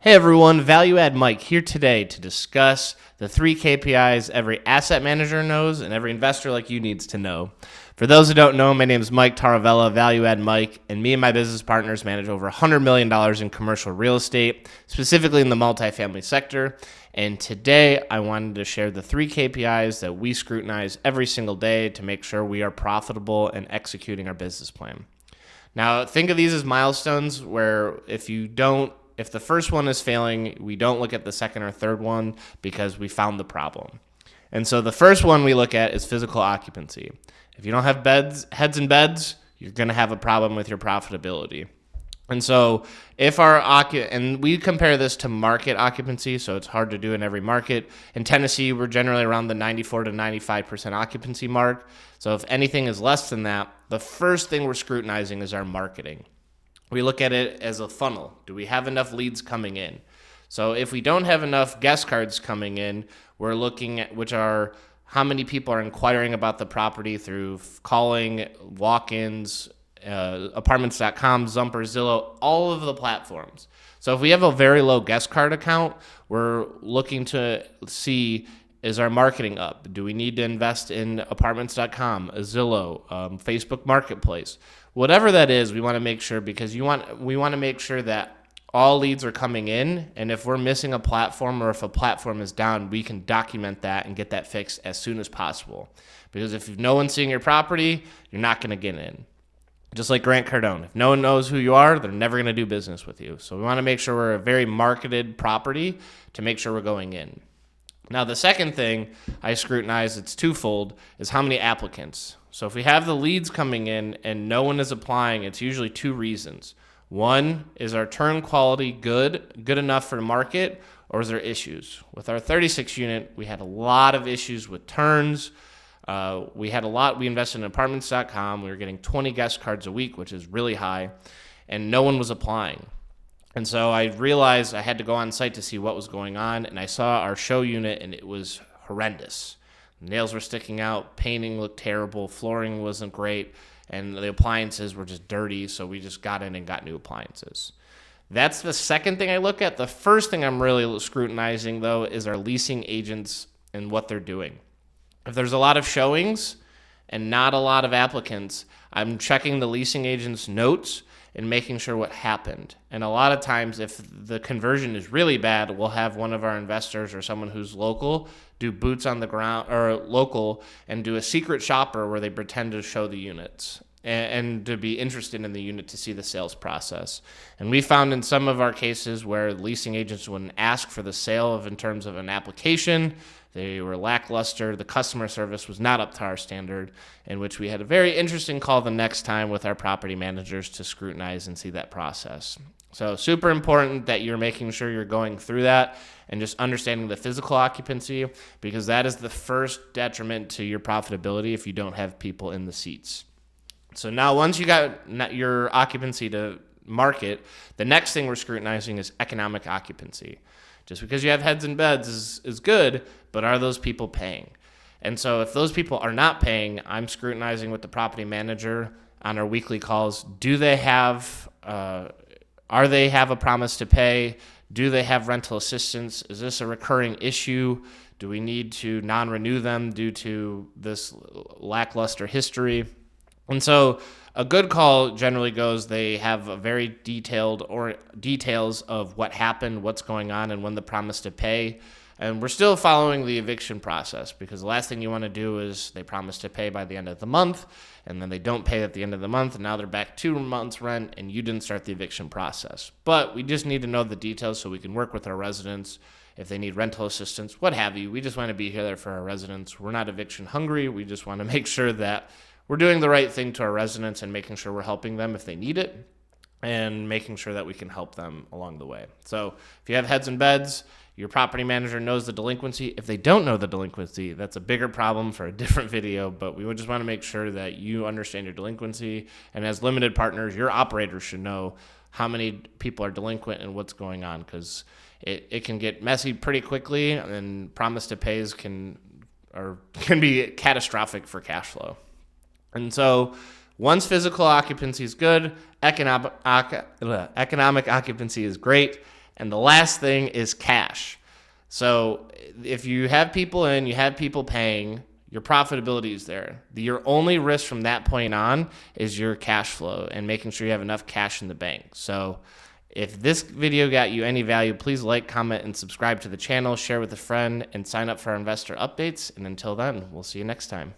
Hey everyone, Value Add Mike here today to discuss the 3 KPIs every asset manager knows and every investor like you needs to know. For those who don't know, my name is Mike Taravella, Value Add Mike, and me and my business partners manage over $100 million in commercial real estate, specifically in the multifamily sector. And today I wanted to share the 3 KPIs that we scrutinize every single day to make sure we are profitable and executing our business plan. Now, think of these as milestones where if the first one is failing, we don't look at the second or third one because we found the problem. And so the first one we look at is physical occupancy. If you don't have heads in beds, you're going to have a problem with your profitability. And so and we compare this to market occupancy, so it's hard to do in every market. In Tennessee, we're generally around the 94 to 95% occupancy mark. So if anything is less than that, the first thing we're scrutinizing is our marketing. We look at it as a funnel. Do we have enough leads coming in? So if we don't have enough guest cards coming in, we're looking at how many people are inquiring about the property through calling, walk-ins, apartments.com, Zumper, Zillow, all of the platforms. So if we have a very low guest card account, we're looking to see, is our marketing up? Do we need to invest in apartments.com, Zillow, Facebook Marketplace? Whatever that is, we want to make sure, because we want to make sure that all leads are coming in, and if we're missing a platform or if a platform is down, we can document that and get that fixed as soon as possible. Because if no one's seeing your property, you're not going to get in. Just like Grant Cardone. If no one knows who you are, they're never going to do business with you. So we want to make sure we're a very marketed property to make sure we're going in. Now, the second thing I scrutinize, it's twofold, is how many applicants. So if we have the leads coming in and no one is applying, it's usually 2 reasons. One, is our turn quality good enough for the market, or is there issues? With our 36 unit, we had a lot of issues with turns. We invested in apartments.com. We were getting 20 guest cards a week, which is really high, and no one was applying. And so I realized I had to go on site to see what was going on, and I saw our show unit, and it was horrendous. Nails were sticking out, painting looked terrible, flooring wasn't great, and the appliances were just dirty, so we just got in and got new appliances. That's the second thing I look at. The first thing I'm really scrutinizing, though, is our leasing agents and what they're doing. If there's a lot of showings and not a lot of applicants, I'm checking the leasing agent's notes and making sure what happened. And a lot of times, if the conversion is really bad, we'll have one of our investors or someone who's local do boots on the ground, or local, and do a secret shopper where they pretend to show the units and to be interested in the unit to see the sales process. And we found in some of our cases where leasing agents wouldn't ask for the sale in terms of an application, they were lackluster, the customer service was not up to our standard, in which we had a very interesting call the next time with our property managers to scrutinize and see that process. So super important that you're making sure you're going through that and just understanding the physical occupancy, because that is the first detriment to your profitability if you don't have people in the seats. So now once you got your occupancy to market, the next thing we're scrutinizing is economic occupancy. Just because you have heads in beds is good, but are those people paying? And so if those people are not paying, I'm scrutinizing with the property manager on our weekly calls. Are they have a promise to pay? Do they have rental assistance? Is this a recurring issue? Do we need to non-renew them due to this lackluster history? And so a good call generally goes, they have a very details of what happened, what's going on, and when the promise to pay. And we're still following the eviction process, because the last thing you want to do is they promise to pay by the end of the month, and then they don't pay at the end of the month, and now they're back 2 months rent, and you didn't start the eviction process. But we just need to know the details so we can work with our residents if they need rental assistance, what have you. We just want to be here for our residents. We're not eviction hungry. We just want to make sure that we're doing the right thing to our residents and making sure we're helping them if they need it, and making sure that we can help them along the way. So if you have heads in beds, your property manager knows the delinquency. If they don't know the delinquency, that's a bigger problem for a different video, but we would just want to make sure that you understand your delinquency. And as limited partners, your operators should know how many people are delinquent and what's going on, because it can get messy pretty quickly, and promise to pays can be catastrophic for cash flow. And so once physical occupancy is good, economic occupancy is great. And the last thing is cash. So if you have people in, you have people paying, your profitability is there. Your only risk from that point on is your cash flow and making sure you have enough cash in the bank. So if this video got you any value, please like, comment, and subscribe to the channel, share with a friend, and sign up for our investor updates. And until then, we'll see you next time.